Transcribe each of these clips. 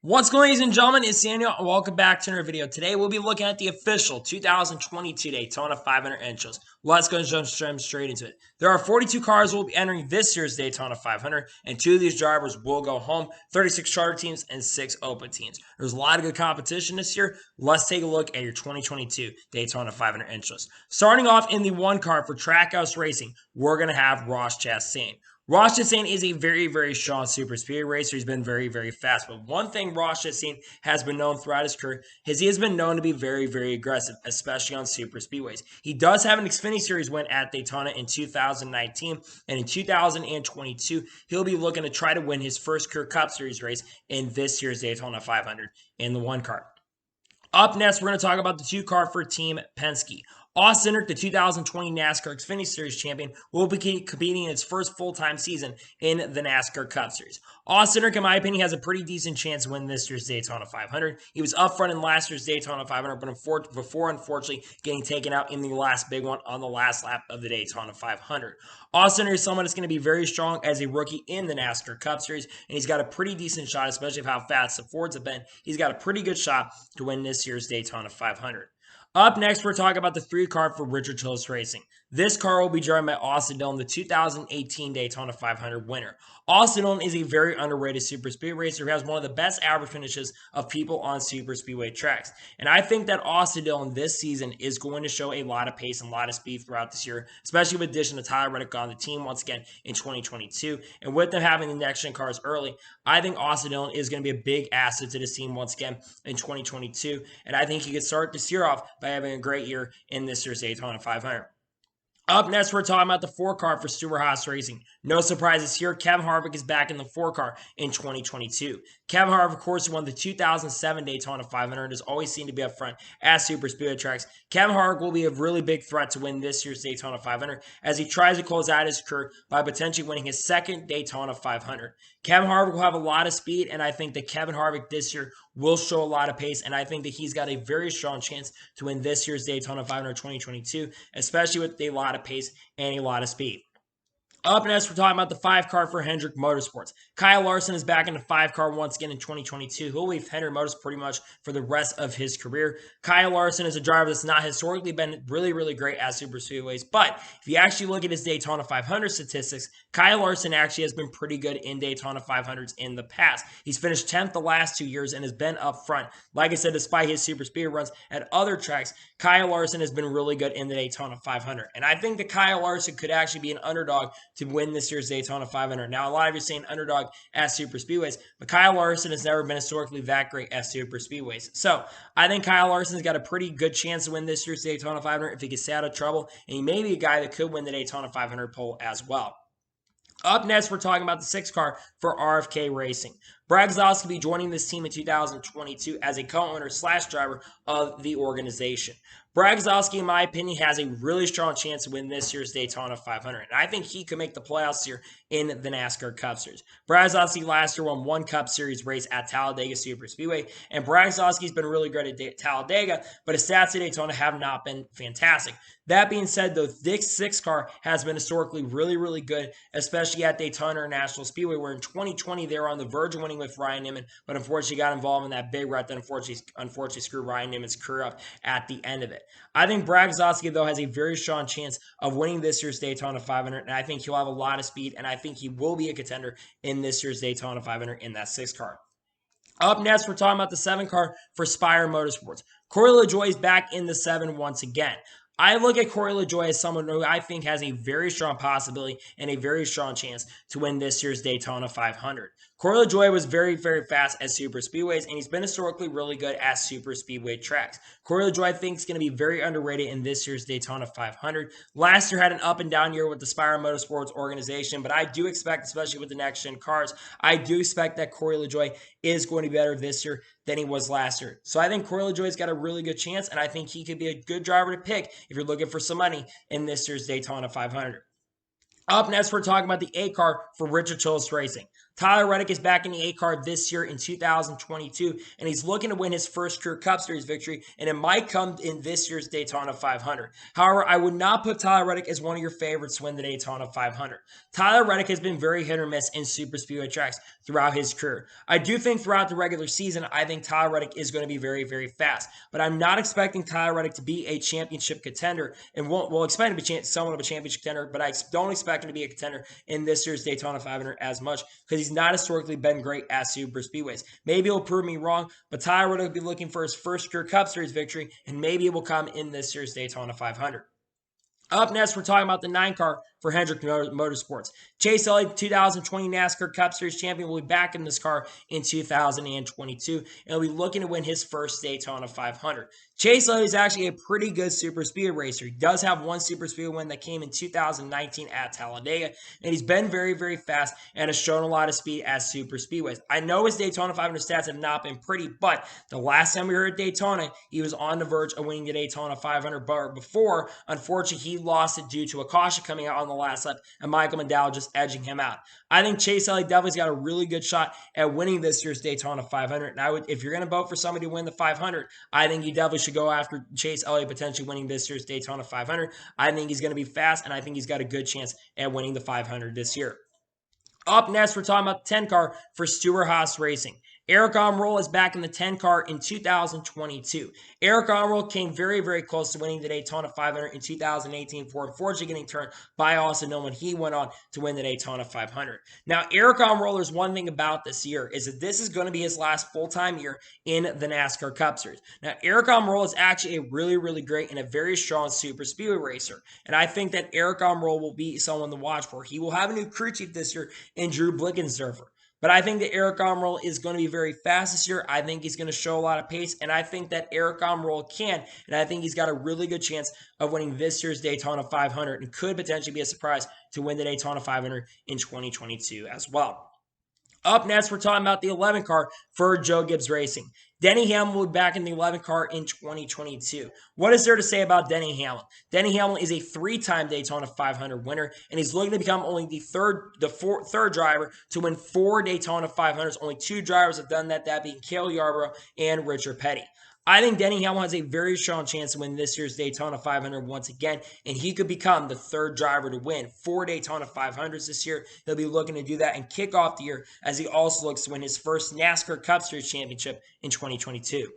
What's going on, ladies and gentlemen? It's Daniel, and welcome back to another video. Today, we'll be looking at the official 2022 Daytona 500 intros. Let's go and jump straight into it. There are 42 cars will be entering this year's Daytona 500, and 2 of these drivers will go home, 36 charter teams and 6 open teams. There's a lot of good competition this year. Let's take a look at your 2022 Daytona 500 intros. Starting off in the 1 car for Trackhouse Racing, we're going to have Ross Chastain. Ross Chastain is a very strong super speed racer. He's been very fast. But one thing Ross Chastain has been known throughout his career is he has been known to be very aggressive, especially on super speedways. He does have an Xfinity Series win at Daytona in 2019, and in 2022, he'll be looking to try to win his first career Cup Series race in this year's Daytona 500 in the 1 car. Up next, we're going to talk about the 2 car for Team Penske. Austin Hendrick, the 2020 NASCAR Xfinity Series champion, will be competing in its first full-time season in the NASCAR Cup Series. Austin Hendrick, in my opinion, has a pretty decent chance to win this year's Daytona 500. He was up front in last year's Daytona 500, but before, unfortunately, getting taken out in the last big one on the last lap of the Daytona 500. Austin Hendrick is someone that's going to be very strong as a rookie in the NASCAR Cup Series, and he's got a pretty decent shot, especially with how fast the Fords have been. He's got a pretty good shot to win this year's Daytona 500. Up next, we're talking about the 3 car for Richard Childress Racing. This car will be driven by Austin Dillon, the 2018 Daytona 500 winner. Austin Dillon is a very underrated super speed racer who has one of the best average finishes of people on super speedway tracks. And I think that Austin Dillon this season is going to show a lot of pace and a lot of speed throughout this year, especially with addition to Tyler Reddick on the team once again in 2022. And with them having the next-gen cars early, I think Austin Dillon is going to be a big asset to this team once again in 2022. And I think he could start this year off by having a great year in this year's Daytona 500. Up next, we're talking about the 4 car for Stewart-Haas Racing. No surprises here. Kevin Harvick is back in the 4 car in 2022. Kevin Harvick, of course, won the 2007 Daytona 500 and has always seemed to be up front at super speedway tracks. Kevin Harvick will be a really big threat to win this year's Daytona 500 as he tries to close out his career by potentially winning his 2nd Daytona 500. Kevin Harvick will have a lot of speed, and I think that Kevin Harvick this year will show a lot of pace, and I think that he's got a very strong chance to win this year's Daytona 500 2022, especially with a lot of pace and a lot of speed. Up next, we're talking about the 5 car for Hendrick Motorsports. Kyle Larson is back in the 5 car once again in 2022. He'll leave Hendrick Motorsports pretty much for the rest of his career. Kyle Larson is a driver that's not historically been really great at super speedways, but if you actually look at his Daytona 500 statistics, Kyle Larson actually has been pretty good in Daytona 500s in the past. He's finished 10th the last 2 years and has been up front. Like I said, despite his super speed runs at other tracks, Kyle Larson has been really good in the Daytona 500. And I think that Kyle Larson could actually be an underdog to win this year's Daytona 500. Now, a lot of you are saying underdog at super speedways, but Kyle Larson has never been historically that great at super speedways. So I think Kyle Larson's got a pretty good chance to win this year's Daytona 500 if he gets out of trouble, and he may be a guy that could win the Daytona 500 pole as well. Up next, we're talking about the 6 car for RFK Racing. BRAZOSKI will be joining this team in 2022 as a co-owner / driver of the organization. BRAZOSKI, in my opinion, has a really strong chance to win this year's Daytona 500. And I think he could make the playoffs here in the NASCAR Cup Series. BRAZOSKI last year won 1 Cup Series race at Talladega Super Speedway, and BRAZOSKI's been really good at Talladega, but his stats at Daytona have not been fantastic. That being said, though, this 6 car has been historically really good, especially at Daytona International Speedway, where in 2020 they were on the verge of winning with Ryan Newman, but unfortunately got involved in that big wreck that unfortunately screwed Ryan Newman's career up at the end of it. I think BRAZOSKI, though, has a very strong chance of winning this year's Daytona 500, and I think he'll have a lot of speed, and I think he will be a contender in this year's Daytona 500 in that 6 car. Up next, we're talking about the 7 car for Spire Motorsports. Corey LeJoy is back in the 7 once again. I look at Corey LeJoy as someone who I think has a very strong possibility and a very strong chance to win this year's Daytona 500. Corey LeJoy was very fast at super speedways, and he's been historically really good at super speedway tracks. Corey LeJoy, I think, is going to be very underrated in this year's Daytona 500. Last year had an up and down year with the Spire Motorsports organization, but I do expect, especially with the next-gen cars, I do expect that Corey LeJoy is going to be better this year than he was last year. So I think Corey LeJoy's got a really good chance, and I think he could be a good driver to pick if you're looking for some money in this year's Daytona 500. Up next, we're talking about the 8 car for Richard Childress Racing. Tyler Reddick is back in the 8 car this year in 2022, and he's looking to win his first career Cup Series victory, and it might come in this year's Daytona 500. However, I would not put Tyler Reddick as one of your favorites to win the Daytona 500. Tyler Reddick has been very hit or miss in super speedway tracks throughout his career. I do think throughout the regular season, I think Tyler Reddick is going to be very, very fast, but I'm not expecting Tyler Reddick to be a championship contender, and we'll expect him to be somewhat of a championship contender, but I don't expect him to be a contender in this year's Daytona 500 as much because he's not historically been great at super speedways. Maybe he'll prove me wrong, but Tyler Reddick will be looking for his first career Cup Series victory, and maybe it will come in this year's Daytona 500. Up next, we're talking about the 9 car for Hendrick Motorsports. Chase Elliott, 2020 NASCAR Cup Series champion, will be back in this car in 2022, and he'll be looking to win his first Daytona 500. Chase Elliott is actually a pretty good super speedway racer. He does have one super speedway win that came in 2019 at Talladega, and he's been very, very fast and has shown a lot of speed at super speedways. I know his Daytona 500 stats have not been pretty, but the last time we were at Daytona, he was on the verge of winning the Daytona 500 bar before. Unfortunately, he lost it due to a caution coming out on the last lap and Michael McDowell just edging him out. I think Chase Elliott definitely's got a really good shot at winning this year's Daytona 500. And if you're going to vote for somebody to win the 500, I think you definitely should go after Chase Elliott potentially winning this year's Daytona 500. I think he's going to be fast, and I think he's got a good chance at winning the 500 this year. Up next, we're talking about the 10 car for Stewart-Haas Racing. Eric Almirola is back in the 10 car in 2022. Eric Almirola came very, very close to winning the Daytona 500 in 2018 before unfortunately getting turned by Austin Dillon when he went on to win the Daytona 500. Now, Eric Almirola's one thing about this year is that this is going to be his last full-time year in the NASCAR Cup Series. Now, Eric Almirola is actually a really, really great and a very strong super speedway racer, and I think that Eric Almirola will be someone to watch for. He will have a new crew chief this year in Drew Blickensderfer. But I think that Eric Almirola is going to be very fast this year. I think he's going to show a lot of pace, and I think that Eric Almirola can, and I think he's got a really good chance of winning this year's Daytona 500 and could potentially be a surprise to win the Daytona 500 in 2022 as well. Up next, we're talking about the 11 car for Joe Gibbs Racing. Denny Hamlin will be back in the 11 car in 2022. What is there to say about Denny Hamlin? Denny Hamlin is a 3-time Daytona 500 winner, and he's looking to become only the third driver to win 4 Daytona 500s. Only 2 drivers have done that being Cale Yarborough and Richard Petty. I think Denny Hamlin has a very strong chance to win this year's Daytona 500 once again, and he could become the 3rd driver to win 4 Daytona 500s this year. He'll be looking to do that and kick off the year as he also looks to win his first NASCAR Cup Series championship in 2022.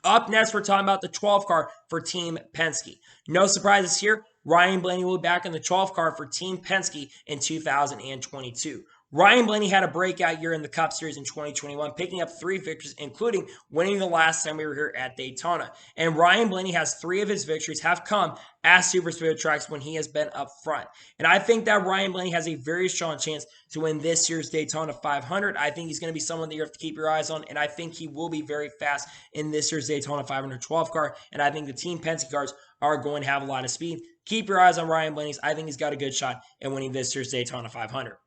Up next, we're talking about the 12 car for Team Penske. No surprises here. Ryan Blaney will be back in the 12 car for Team Penske in 2022. Ryan Blaney had a breakout year in the Cup Series in 2021, picking up 3 victories, including winning the last time we were here at Daytona. And Ryan Blaney has 3 of his victories have come at super speedway tracks when he has been up front. And I think that Ryan Blaney has a very strong chance to win this year's Daytona 500. I think he's going to be someone that you have to keep your eyes on, and I think he will be very fast in this year's Daytona 500 12 car, and I think the Team Penske cars are going to have a lot of speed. Keep your eyes on Ryan Blaney. I think he's got a good shot at winning this year's Daytona 500.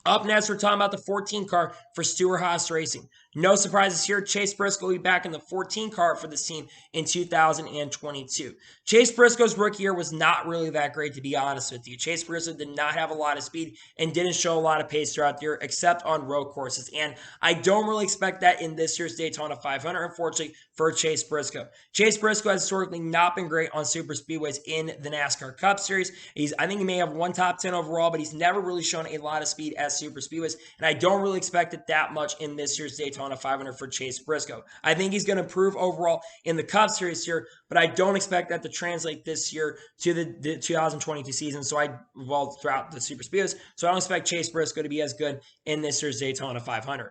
Up next, we're talking about the 14 car for Stewart-Haas Racing. No surprises here. Chase Briscoe will be back in the 14 car for this team in 2022. Chase Briscoe's rookie year was not really that great, to be honest with you. Chase Briscoe did not have a lot of speed and didn't show a lot of pace throughout the year, except on road courses. And I don't really expect that in this year's Daytona 500, unfortunately, for Chase Briscoe. Chase Briscoe has historically not been great on super speedways in the NASCAR Cup Series. I think he may have 1 top 10 overall, but he's never really shown a lot of speed at super speedways, and I don't really expect it that much in this year's Daytona 500 for Chase Briscoe. I think he's going to improve overall in the Cup Series here, but I don't expect that to translate this year to the 2022 season. Throughout the super speedways, so I don't expect Chase Briscoe to be as good in this year's Daytona 500.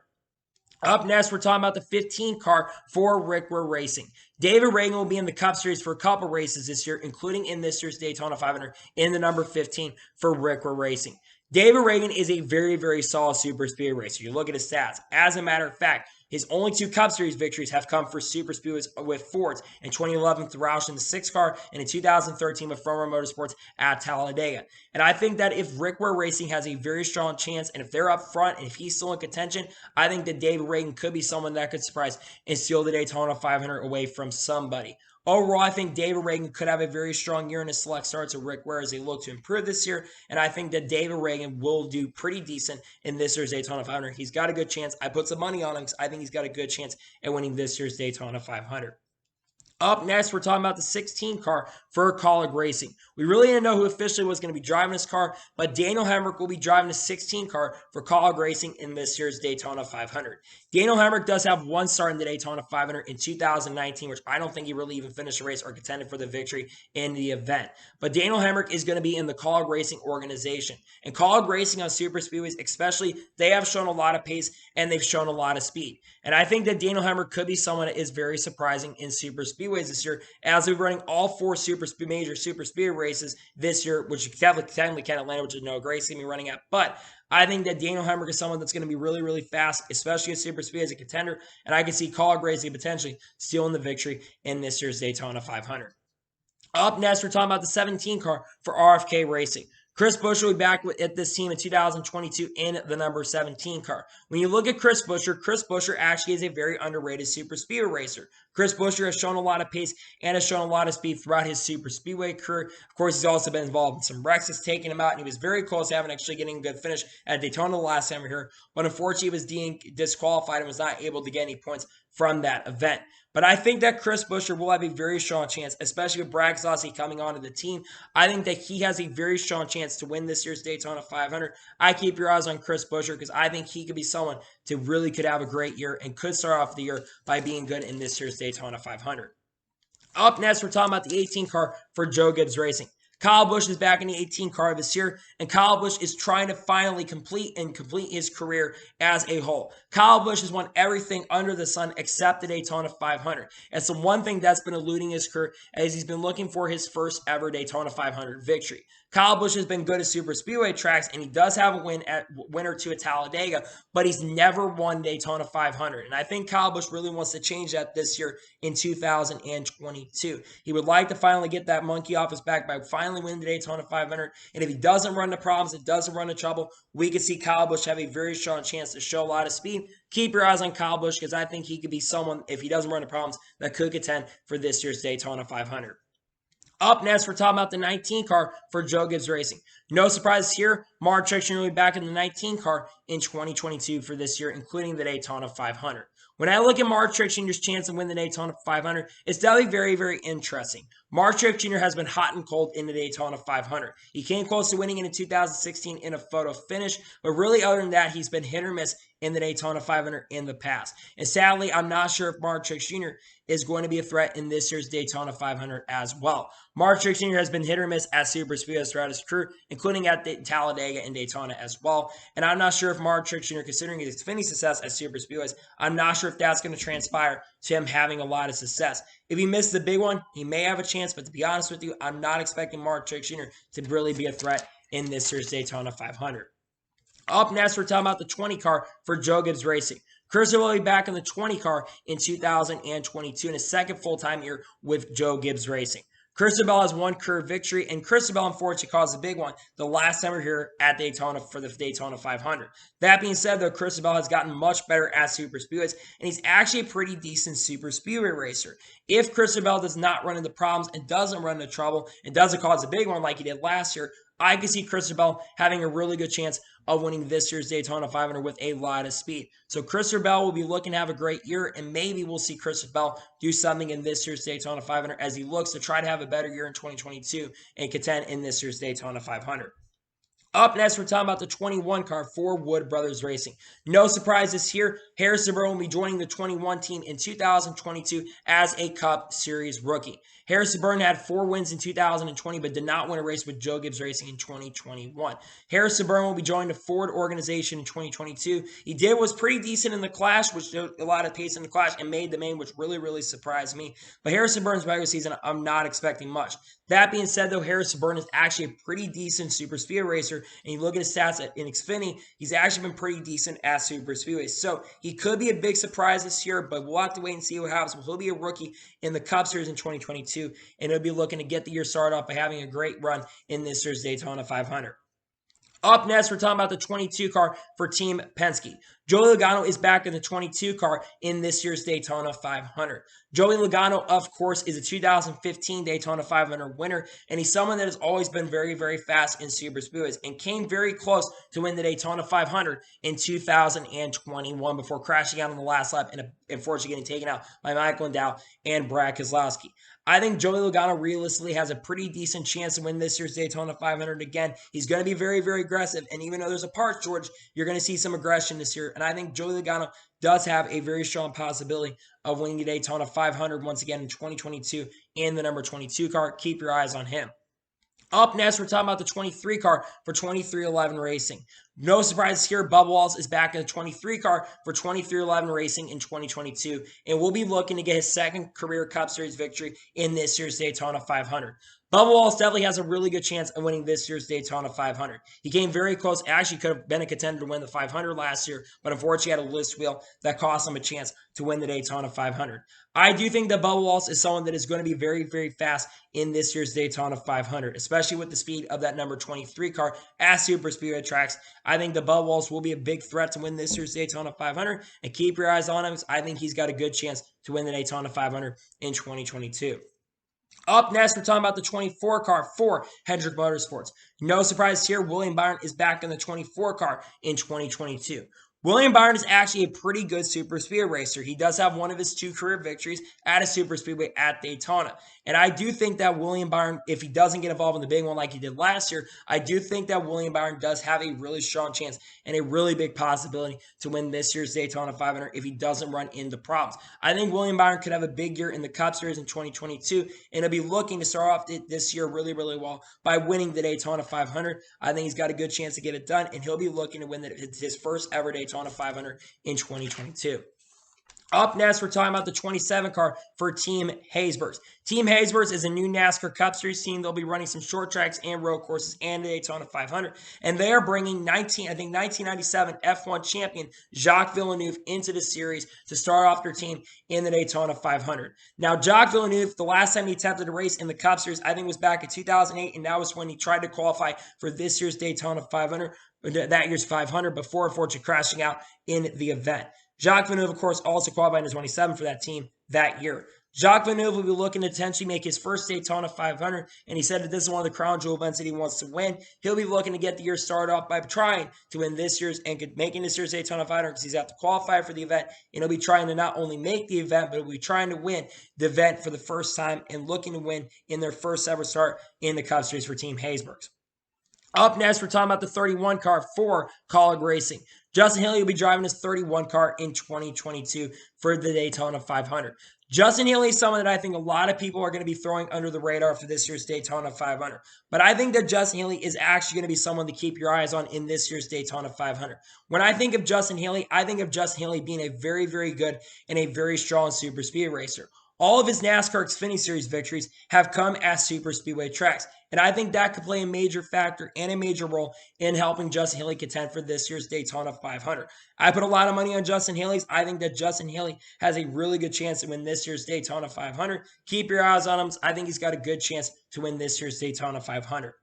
Up next, we're talking about the 15 car for REDDICK Racing. David Reagan will be in the Cup Series for a couple races this year, including in this year's Daytona 500 in the number 15 for REDDICK Racing. David Reagan is a very, very solid super speedway racer. You look at his stats. As a matter of fact, his only 2 Cup Series victories have come for super speedways with Fords. In 2011 with Roush in the 6 car, and in 2013 with Hamrick Motorsports at Talladega. And I think that if REDDICK Racing has a very strong chance, and if they're up front, and if he's still in contention, I think that David Reagan could be someone that could surprise and steal the Daytona 500 away from somebody. Overall, I think David Reagan could have a very strong year in his select starts of Rick Ware as they look to improve this year. And I think that David Reagan will do pretty decent in this year's Daytona 500. He's got a good chance. I put some money on him because I think he's got a good chance at winning this year's Daytona 500. Up next, we're talking about the 16 car for Kaulig Racing. We really didn't know who officially was going to be driving this car, but Daniel Hamrick will be driving the 16 car for Kaulig Racing in this year's Daytona 500. Daniel Hamrick does have one start in the Daytona 500 in 2019, which I don't think he really even finished the race or contended for the victory in the event. But Daniel Hamrick is going to be in the Kaulig Racing organization. And Kaulig Racing on super speedways, especially, they have shown a lot of pace and they've shown a lot of speed. And I think that Daniel Hamrick could be someone that is very surprising in super speedways this year, as we're running all four major super speedway races this year, which technically can't Atlanta, which is no Grace going to be running at. But I think that Daniel Hamrick is someone that's going to be really, really fast, especially at super speed as a contender. And I can see Kaulig Racing potentially stealing the victory in this year's Daytona 500. Up next, we're talking about the 17 car for RFK Racing. Chris Buescher will be back at this team in 2022 in the number 17 car. When you look at Chris Buescher actually is a very underrated super speedway racer. Chris Buescher has shown a lot of pace and has shown a lot of speed throughout his super speedway career. Of course, he's also been involved in some wrecks that's taken him out, and he was very close to getting a good finish at Daytona the last time we were here. But unfortunately, he was disqualified and was not able to get any points from that event. But I think that Chris Buescher will have a very strong chance, especially with BRAZOSKI coming onto the team. I think that he has a very strong chance to win this year's Daytona 500. I keep your eyes on Chris Buescher because I think he could be someone to really could have a great year and could start off the year by being good in this year's Daytona 500. Up next, we're talking about the 18 car for Joe Gibbs Racing. Kyle Busch is back in the 18 car this year, and Kyle Busch is trying to finally complete his career as a whole. Kyle Busch has won everything under the sun except the Daytona 500. It's the one thing that's been eluding his career as he's been looking for his first ever Daytona 500 victory. Kyle Busch has been good at super speedway tracks, and he does have a win or two at Talladega, but he's never won Daytona 500. And I think Kyle Busch really wants to change that this year in 2022. He would like to finally get that monkey off his back by finally winning the Daytona 500. And if he doesn't run the problems, it doesn't run the trouble, we could see Kyle Busch have a very strong chance to show a lot of speed. Keep your eyes on Kyle Busch because I think he could be someone, if he doesn't run the problems, that could contend for this year's Daytona 500. Up next, we're talking about the 19 car for Joe Gibbs Racing. No surprises here. Mark Truex Jr. will be back in the 19 car in 2022 for this year, including the Daytona 500. When I look at Mark Truex Jr.'s chance to win the Daytona 500, it's definitely very, very interesting. Mark Truex Jr. has been hot and cold in the Daytona 500. He came close to winning in 2016 in a photo finish, but really other than that, he's been hit or miss in the Daytona 500 in the past. And sadly, I'm not sure if Mark Truex Jr. is going to be a threat in this year's Daytona 500 as well. Mark Truex Jr. has been hit or miss at super speedways throughout his career, including at Talladega and Daytona as well. And I'm not sure if Mark Truex Jr., considering his Xfinity success at super speedways, I'm not sure if that's going to transpire to him having a lot of success. If he misses the big one, he may have a chance, but to be honest with you, I'm not expecting Mark Truex Jr. to really be a threat in this year's Daytona 500. Up next, we're talking about the 20 car for Joe Gibbs Racing. Custer will be back in the 20 car in 2022 in his second full-time year with Joe Gibbs Racing. Cristobal has one career victory, and Cristobal unfortunately caused a big one the last time we were here at Daytona for the Daytona 500. That being said, though, Cristobal has gotten much better at super speedways, and he's actually a pretty decent super speedway racer. If Cristobal does not run into problems and doesn't run into trouble and doesn't cause a big one like he did last year, I can see Cristobal having a really good chance of winning this year's Daytona 500 with a lot of speed. So Cristobal will be looking to have a great year, and maybe we'll see Cristobal do something in this year's Daytona 500 as he looks to try to have a better year in 2022 and contend in this year's Daytona 500. Up next, we're talking about the 21 car for Wood Brothers Racing. No surprises here. Harrison Burton will be joining the 21 team in 2022 as a Cup Series rookie. Harrison Burton had 4 wins in 2020, but did not win a race with Joe Gibbs Racing in 2021. Harrison Burton will be joining the Ford organization in 2022. He was pretty decent in the Clash, which showed a lot of pace in the Clash, and made the main, which really, really surprised me. But Harrison Burton's regular season, I'm not expecting much. That being said, though, Harrison Burton is actually a pretty decent super speedway racer, and you look at his stats in Xfinity, he's actually been pretty decent at super speedways. So he could be a big surprise this year, but we'll have to wait and see what happens. He'll be a rookie in the Cup Series in 2022, and he'll be looking to get the year started off by having a great run in this year's Daytona 500. Up next, we're talking about the 22 car for Team Penske. Joey Logano is back in the 22 car in this year's Daytona 500. Joey Logano, of course, is a 2015 Daytona 500 winner, and he's someone that has always been very, very fast in super speedways and came very close to win the Daytona 500 in 2021 before crashing out on the last lap and unfortunately getting taken out by Michael McDowell and Brad Keselowski. I think Joey Logano realistically has a pretty decent chance to win this year's Daytona 500 again. He's going to be very, very aggressive, and even though there's a part, George, you're going to see some aggression this year, and I think Joey Logano does have a very strong possibility of winning the Daytona 500 once again in 2022 in the number 22 car. Keep your eyes on him. Up next, we're talking about the 23 car for 23XI Racing. No surprises here, Bubba Wallace is back in the 23 car for 23XI Racing in 2022, and will be looking to get his second career Cup Series victory in this year's Daytona 500. Bubba Wallace definitely has a really good chance of winning this year's Daytona 500. He came very close. Actually could have been a contender to win the 500 last year, but unfortunately had a list wheel that cost him a chance to win the Daytona 500. I do think that Bubba Wallace is someone that is going to be very, very fast in this year's Daytona 500, especially with the speed of that number 23 car at super speedway tracks. I think the Bubba Wallace will be a big threat to win this year's Daytona 500, and keep your eyes on him because I think he's got a good chance to win the Daytona 500 in 2022. Up next, we're talking about the 24 car for Hendrick Motorsports. No surprise here, William Byron is back in the 24 car in 2022. William Byron is actually a pretty good super speedway racer. He does have one of his 2 career victories at a super speedway at Daytona. And I do think that William Byron, if he doesn't get involved in the big one like he did last year, I do think that William Byron does have a really strong chance and a really big possibility to win this year's Daytona 500 if he doesn't run into problems. I think William Byron could have a big year in the Cup Series in 2022, and he'll be looking to start off this year really, really well by winning the Daytona 500. I think he's got a good chance to get it done, and he'll be looking to win his first ever Daytona 500 in 2022. Up next, we're talking about the 27 car for Team Haysbert. Team Haysbert is a new NASCAR Cup Series team. They'll be running some short tracks and road courses and the Daytona 500. And they are bringing 1997 F1 champion Jacques Villeneuve into the series to start off their team in the Daytona 500. Now, Jacques Villeneuve, the last time he attempted to race in the Cup Series, I think was back in 2008, and that was when he tried to qualify for this year's Daytona 500, that year's 500, before unfortunately crashing out in the event. Jacques Villeneuve, of course, also qualified in 27 for that team that year. Jacques Villeneuve will be looking to potentially make his first Daytona 500, and he said that this is one of the crown jewel events that he wants to win. He'll be looking to get the year started off by trying to win this year's and making this year's Daytona 500 because he's got to qualify for the event, and he'll be trying to not only make the event, but he'll be trying to win the event for the first time and looking to win in their first ever start in the Cup Series for Team Haysbert. Up next, we're talking about the 31 car for Kaulig Racing. Justin Haley will be driving his 31 car in 2022 for the Daytona 500. Justin Haley is someone that I think a lot of people are going to be throwing under the radar for this year's Daytona 500. But I think that Justin Haley is actually going to be someone to keep your eyes on in this year's Daytona 500. When I think of Justin Haley, I think of Justin Haley being a very, very good and a very strong super speed racer. All of his NASCAR Xfinity Series victories have come at super speedway tracks. And I think that could play a major factor and a major role in helping Justin Haley contend for this year's Daytona 500. I put a lot of money on Justin Haley's. I think that Justin Haley has a really good chance to win this year's Daytona 500. Keep your eyes on him. I think he's got a good chance to win this year's Daytona 500.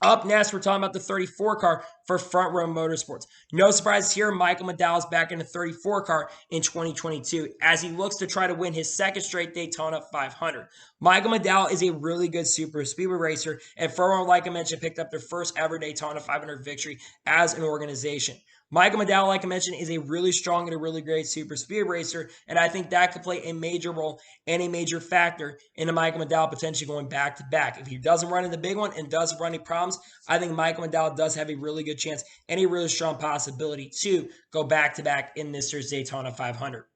Up next, we're talking about the 34 car for Front Row Motorsports. No surprise here, Michael McDowell is back in the 34 car in 2022 as he looks to try to win his second straight Daytona 500. Michael McDowell is a really good super speedway racer, and Front Row, like I mentioned, picked up their first ever Daytona 500 victory as an organization. Michael McDowell, like I mentioned, is a really strong and a really great super speed racer, and I think that could play a major role and a major factor into Michael McDowell potentially going back-to-back. If he doesn't run in the big one and doesn't run any problems, I think Michael McDowell does have a really good chance and a really strong possibility to go back-to-back in this year's Daytona 500.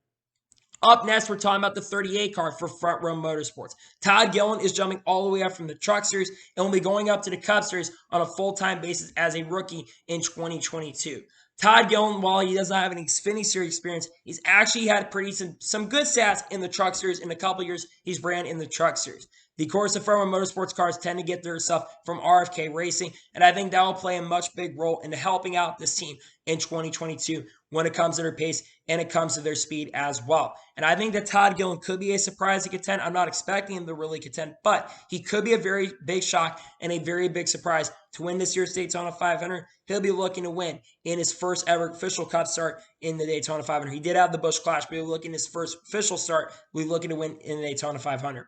Up next, we're talking about the 38 car for Front Row Motorsports. Todd Gillen is jumping all the way up from the Truck Series and will be going up to the Cup Series on a full-time basis as a rookie in 2022. Todd Gillen, while he does not have any Xfinity Series experience, he's actually had some good stats in the Truck Series in a couple years he's ran in the Truck Series. The course of Front Row Motorsports cars tend to get their stuff from RFK Racing, and I think that will play a much big role into helping out this team in 2022 when it comes to their pace and it comes to their speed as well. And I think that Todd Gillen could be a surprise to contend. I'm not expecting him to really contend, but he could be a very big shock and a very big surprise to win this year's Daytona 500. He'll be looking to win in his first ever official Cup start in the Daytona 500. He did have the Busch Clash, but he'll be looking at his first official start. We'll be looking to win in the Daytona 500.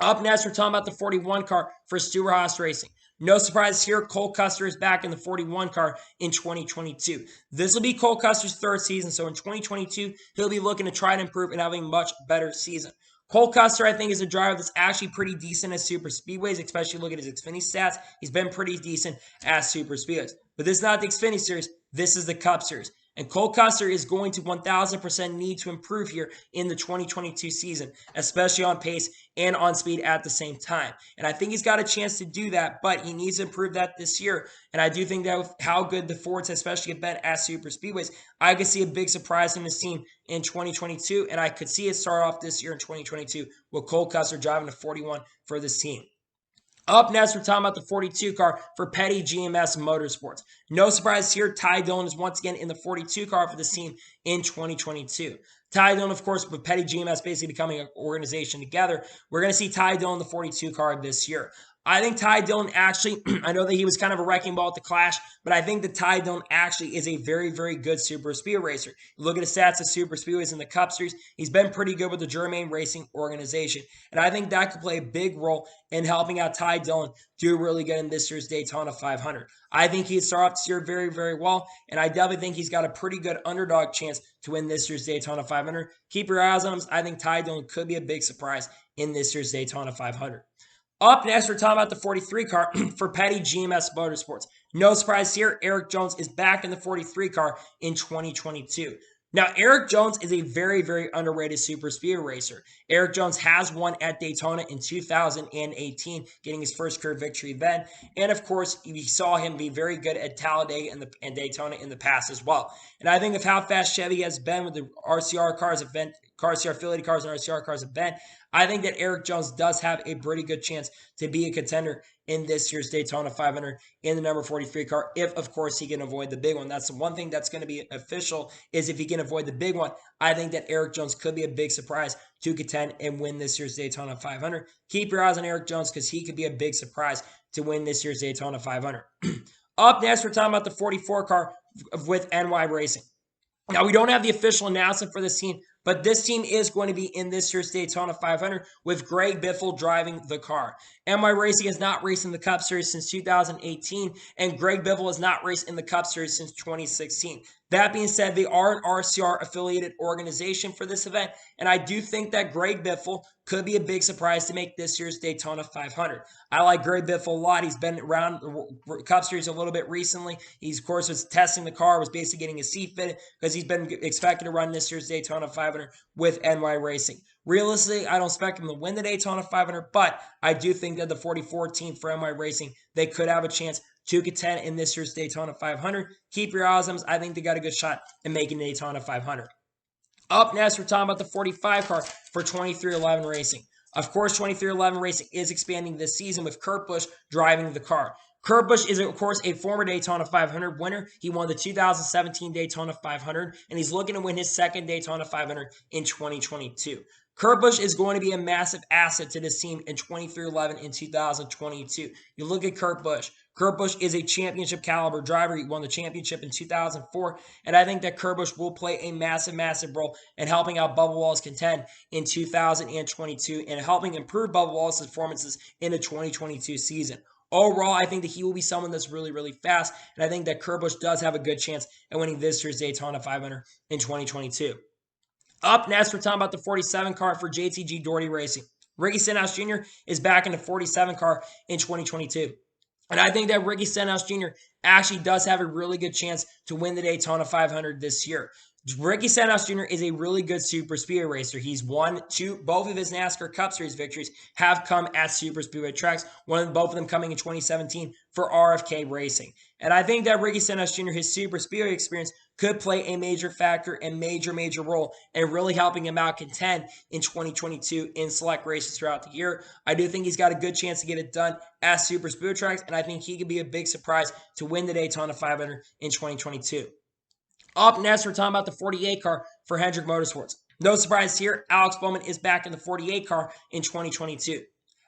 Up next, we're talking about the 41 car for Stewart-Haas Racing. No surprise here, Cole Custer is back in the 41 car in 2022. This will be Cole Custer's third season, so in 2022, he'll be looking to try to improve and having a much better season. Cole Custer, I think, is a driver that's actually pretty decent at super speedways, especially look at his Xfinity stats. He's been pretty decent at super speedways. But this is not the Xfinity Series. This is the Cup Series. And Cole Custer is going to 1,000% need to improve here in the 2022 season, especially on pace and on speed at the same time. And I think he's got a chance to do that, but he needs to improve that this year. And I do think that with how good the Fords especially have been at super speedways, I could see a big surprise in this team in 2022. And I could see it start off this year in 2022 with Cole Custer driving the 41 for this team. Up next, we're talking about the 42 car for Petty GMS Motorsports. No surprise here, Ty Dillon is once again in the 42 car for this team in 2022. Ty Dillon, of course, with Petty GMS basically becoming an organization together, we're going to see Ty Dillon in the 42 car this year. I think Ty Dillon actually, I know that he was kind of a wrecking ball at the Clash, but I think that Ty Dillon actually is a very, very good super speedway racer. You look at his stats of super speedways in the Cup Series, he's been pretty good with the Germain Racing organization. And I think that could play a big role in helping out Ty Dillon do really good in this year's Daytona 500. I think he'd start off this year very, very well, and I definitely think he's got a pretty good underdog chance to win this year's Daytona 500. Keep your eyes on him. I think Ty Dillon could be a big surprise in this year's Daytona 500. Up next, we're talking about the 43 car for Petty GMS Motorsports. No surprise here, Erik Jones is back in the 43 car in 2022. Now, Erik Jones is a very, very underrated super speedway racer. Erik Jones has won at Daytona in 2018, getting his first career victory then. And of course, we saw him be very good at Talladega and Daytona in the past as well. And I think of how fast Chevy has been with the RCR cars, RCR affiliated cars and RCR cars have been, I think that Erik Jones does have a pretty good chance to be a contender in this year's Daytona 500 in the number 43 car, if, of course, he can avoid the big one. That's the one thing that's going to be official, is if he can avoid the big one. I think that Erik Jones could be a big surprise to contend and win this year's Daytona 500. Keep your eyes on Erik Jones because he could be a big surprise to win this year's Daytona 500. Up next, we're talking about the 44 car with NY Racing. Now, we don't have the official announcement for this team, but this team is going to be in this year's Daytona 500 with Greg Biffle driving the car. NY Racing has not raced in the Cup Series since 2018, and Greg Biffle has not raced in the Cup Series since 2016. That being said, they are an RCR affiliated organization for this event, and I do think that Greg Biffle could be a big surprise to make this year's Daytona 500. I like Greg Biffle a lot. He's been around the Cup Series a little bit recently. He's, of course, was testing the car, was basically getting his seat fitted because he's been expected to run this year's Daytona 500 with NY Racing. Realistically, I don't expect him to win the Daytona 500, but I do think that the 44 team for NY Racing, they could have a chance to contend in this year's Daytona 500. Keep your eyes on them. I think they got a good shot in making the Daytona 500. Up next, we're talking about the 45 car for 23XI Racing. Of course, 23XI Racing is expanding this season with Kurt Busch driving the car. Kurt Busch is, of course, a former Daytona 500 winner. He won the 2017 Daytona 500, and he's looking to win his second Daytona 500 in 2022. Kurt Busch is going to be a massive asset to this team in 23XI in 2022. You look at Kurt Busch. Kurt Busch is a championship caliber driver. He won the championship in 2004, and I think that Kurt Busch will play a massive, massive role in helping out Bubba Wallace contend in 2022 and helping improve Bubba Wallace's performances in the 2022 season. Overall, I think that he will be someone that's really, really fast, and I think that Kurt Busch does have a good chance at winning this year's Daytona 500 in 2022. Up next, we're talking about the 47 car for JTG Doherty Racing. Ricky Stenhouse Jr. is back in the 47 car in 2022. And I think that Ricky Stenhouse Jr. actually does have a really good chance to win the Daytona 500 this year. Ricky Stenhouse Jr. is a really good super speedway racer. He's won both of his NASCAR Cup Series victories have come at super speedway tracks, both of them coming in 2017 for RFK Racing. And I think that Ricky Stenhouse Jr., his super speedway experience could play a major factor and major role in really helping him out contend in 2022 in select races throughout the year. I do think he's got a good chance to get it done at super speedway tracks, and I think he could be a big surprise to win the Daytona 500 in 2022. Up next, we're talking about the 48 car for Hendrick Motorsports. No surprise here, Alex Bowman is back in the 48 car in 2022.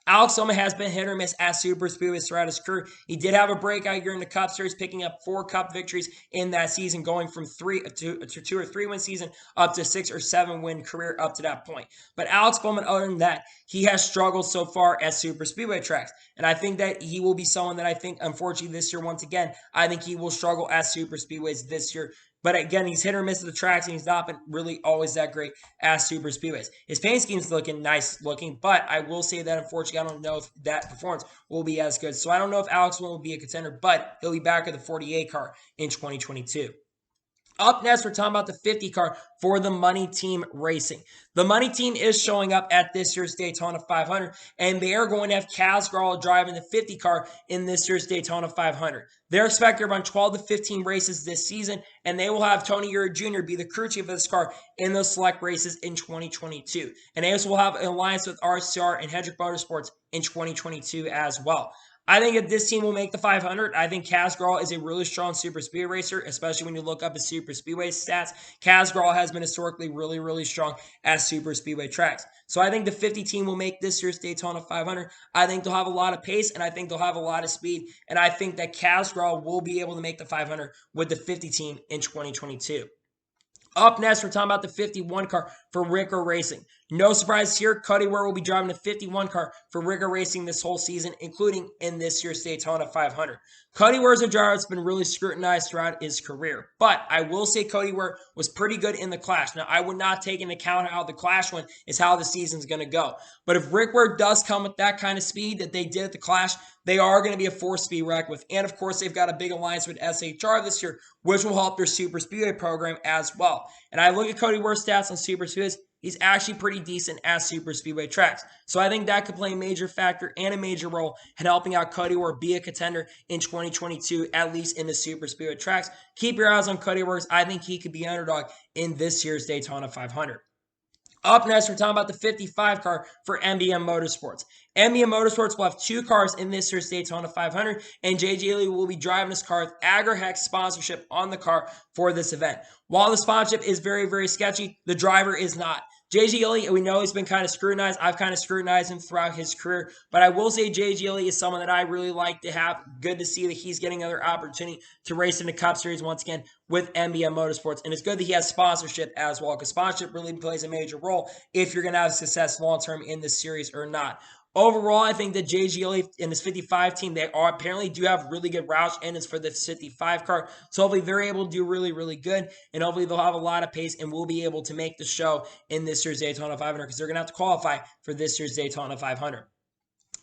Alex Bowman has been hit or miss at super speedways throughout his career. He did have a breakout year in the Cup Series, picking up 4 Cup victories in that season, going from 2 or 3 win season up to 6 or 7 win career up to that point. But Alex Bowman, other than that, he has struggled so far at super speedway tracks. And I think that he will be someone that I think, unfortunately, this year, once again, I think he will struggle at super speedways this year. But again, he's hit or miss at the tracks, and he's not been really always that great at super speedways. His paint scheme's looking nice looking, but I will say that, unfortunately, I don't know if that performance will be as good. So I don't know if Alex will be a contender, but he'll be back at the 48 car in 2022. Up next, we're talking about the 50 car for the Money Team Racing. The Money Team is showing up at this year's Daytona 500, and they are going to have Kaz Grala driving the 50 car in this year's Daytona 500. They're expected to run 12 to 15 races this season, and they will have Tony Eury Jr. be the crew chief of this car in those select races in 2022. And they also will have an alliance with RCR and Hendrick Motorsports in 2022 as well. I think if this team will make the 500, I think Kaz Grala is a really strong super speedway racer, especially when you look up his super speedway stats. Kaz Grala has been historically really, really strong at super speedway tracks. So I think the 50 team will make this year's Daytona 500. I think they'll have a lot of pace, and I think they'll have a lot of speed. And I think that Kaz Grala will be able to make the 500 with the 50 team in 2022. Up next, we're talking about the 51 car for REDDICK Racing. No surprise here, Cody Ware will be driving the 51 car for REDDICK Racing this whole season, including in this year's Daytona 500. Cody Ware is a driver that's been really scrutinized throughout his career, but I will say Cody Ware was pretty good in the Clash. Now, I would not take into account how the Clash went is how the season's going to go. But if Rick Ware does come with that kind of speed that they did at the Clash, they are going to be a 4-speed wreck with, and of course, they've got a big alliance with SHR this year, which will help their super speedway program as well. And I look at Cody Ware's stats on super speedways. He's actually pretty decent at super speedway tracks. So I think that could play a major factor and a major role in helping out Cody Ware be a contender in 2022, at least in the super speedway tracks. Keep your eyes on Cody Ware. I think he could be an underdog in this year's Daytona 500. Up next, we're talking about the 55 car for MBM Motorsports. MBM Motorsports will have 2 cars in this year's Daytona 500, and JJ ELLIE will be driving this car with AgriHex sponsorship on the car for this event. While the sponsorship is very, very sketchy, the driver is not. JJ ELLIE, we know he's been kind of scrutinized. I've kind of scrutinized him throughout his career, but I will say JJ ELLIE is someone that I really like to have. Good to see that he's getting another opportunity to race in the Cup Series once again with MBM Motorsports, and it's good that he has sponsorship as well, because sponsorship really plays a major role if you're going to have success long-term in this series or not. Overall, I think that JJ ELLIE and his 55 team, they apparently do have really good Roush engines for the 55 car. So hopefully they're able to do really, really good. And hopefully they'll have a lot of pace and will be able to make the show in this year's Daytona 500, because they're going to have to qualify for this year's Daytona 500.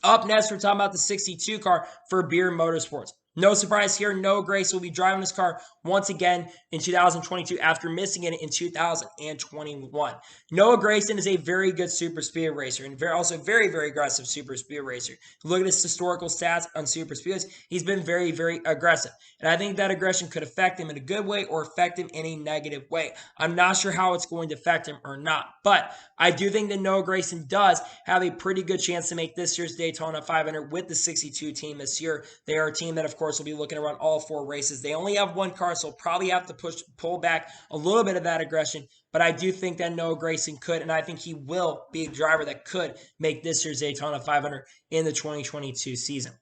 Up next, we're talking about the 62 car for Beer Motorsports. No surprise here, Noah Gragson will be driving this car once again in 2022 after missing it in 2021. Noah Gragson is a very good super speed racer and also very, very aggressive super speed racer. Look at his historical stats on super speeds. He's been very, very aggressive. And I think that aggression could affect him in a good way or affect him in a negative way. I'm not sure how it's going to affect him or not. But I do think that Noah Gragson does have a pretty good chance to make this year's Daytona 500 with the 62 team this year. They are a team that, of course, will be looking to run all 4 races. They only have 1 car, so probably have to pull back a little bit of that aggression. But I do think that Noah Gragson could, and I think he will be a driver that could make this year's Daytona 500 in the 2022 season.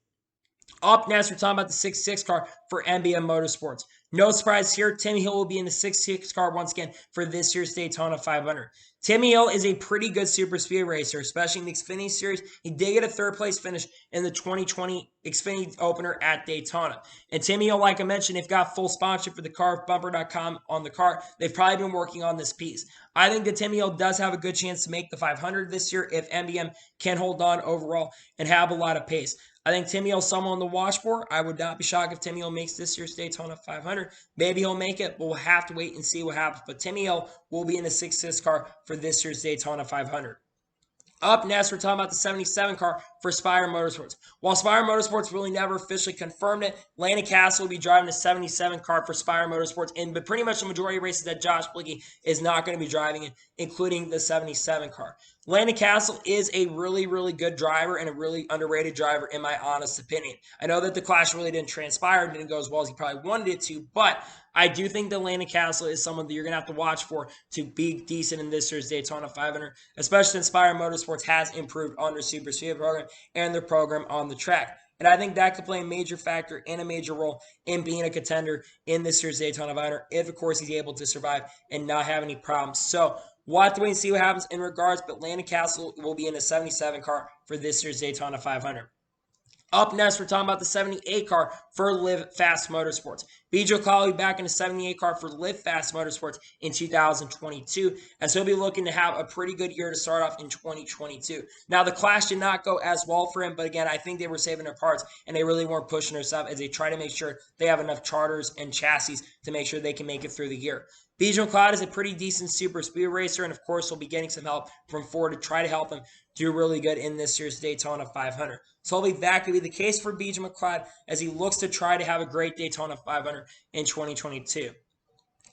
Up next, we're talking about the 66 car for MBM Motorsports. No surprise here, Timmy Hill will be in the 66 car once again for this year's Daytona 500. Timmy Hill is a pretty good super speed racer, especially in the Xfinity Series. He did get a 3rd place finish in the 2020 Xfinity opener at Daytona. And Timmy Hill, like I mentioned, they've got full sponsorship for the car, bumper.com on the car. They've probably been working on this piece. I think that Timmy Hill does have a good chance to make the 500 this year if MBM can hold on overall and have a lot of pace. I think Timmy Hill's someone on the watch for. I would not be shocked if Timmy Hill makes this year's Daytona 500. Maybe he'll make it, but we'll have to wait and see what happens. But Timmy Hill will be in the 66 car for this year's Daytona 500. Up next, we're talking about the 77 car for Spire Motorsports. While Spire Motorsports really never officially confirmed it, Landon Cassill will be driving the 77 car for Spire Motorsports in but pretty much the majority of races that Josh Blicky is not going to be driving in, including the 77 car. Landon Castle is a really, really good driver and a really underrated driver, in my honest opinion. I know that the clash really didn't transpire, didn't go as well as he probably wanted it to, but I do think that Landon Castle is someone that you're going to have to watch for to be decent in this year's Daytona 500, especially since Byron Motorsports has improved on their super speed program and their program on the track. And I think that could play a major factor and a major role in being a contender in this year's Daytona 500 if, of course, he's able to survive and not have any problems. So we'll have to wait and see what happens in regards, but Landon Castle will be in a 77 car for this year's Daytona 500. Up next, we're talking about the 78 car for Live Fast Motorsports. BJ O'Connell will be back in a 78 car for Live Fast Motorsports in 2022, as he'll be looking to have a pretty good year to start off in 2022. Now, the Clash did not go as well for him, but again, I think they were saving their parts, and they really weren't pushing their stuff as they try to make sure they have enough charters and chassis to make sure they can make it through the year. BJ O'Connell is a pretty decent super speed racer, and of course, he'll be getting some help from Ford to try to help him do really good in this year's Daytona 500. So hopefully that could be the case for BJ McLeod as he looks to try to have a great Daytona 500 in 2022.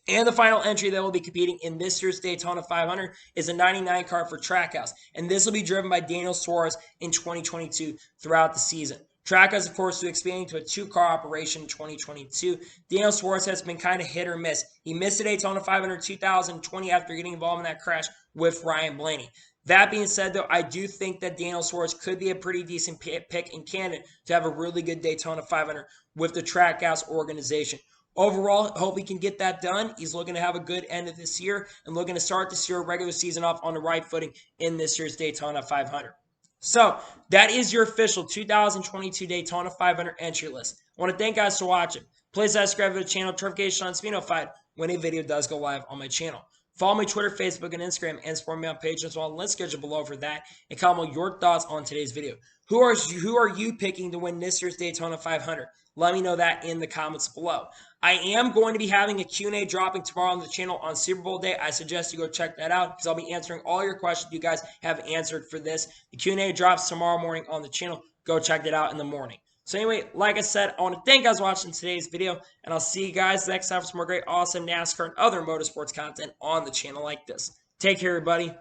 And the final entry that will be competing in this year's Daytona 500 is a 99 car for Trackhouse. And this will be driven by Daniel Suarez in 2022 throughout the season. Trackhouse, of course, will expanding to a two-car operation in 2022. Daniel Suarez has been kind of hit or miss. He missed the Daytona 500 2020 after getting involved in that crash with Ryan Blaney. That being said, though, I do think that Daniel Suarez could be a pretty decent pick and candidate to have a really good Daytona 500 with the Trackhouse organization. Overall, I hope he can get that done. He's looking to have a good end of this year and looking to start this year regular season off on the right footing in this year's Daytona 500. So that is your official 2022 Daytona 500 entry list. I want to thank you guys for watching. Please subscribe to the channel, notification on be notified when a video does go live on my channel. Follow me Twitter, Facebook, and Instagram, and support me on Patreon as well. Let's schedule below for that and comment your thoughts on today's video. Who are you picking to win this year's Daytona 500? Let me know that in the comments below. I am going to be having a Q&A dropping tomorrow on the channel on Super Bowl day. I suggest you go check that out because I'll be answering all your questions you guys have answered for this. The Q&A drops tomorrow morning on the channel. Go check that out in the morning. So anyway, like I said, I want to thank you guys for watching today's video, and I'll see you guys next time for some more great, awesome NASCAR and other motorsports content on the channel like this. Take care, everybody.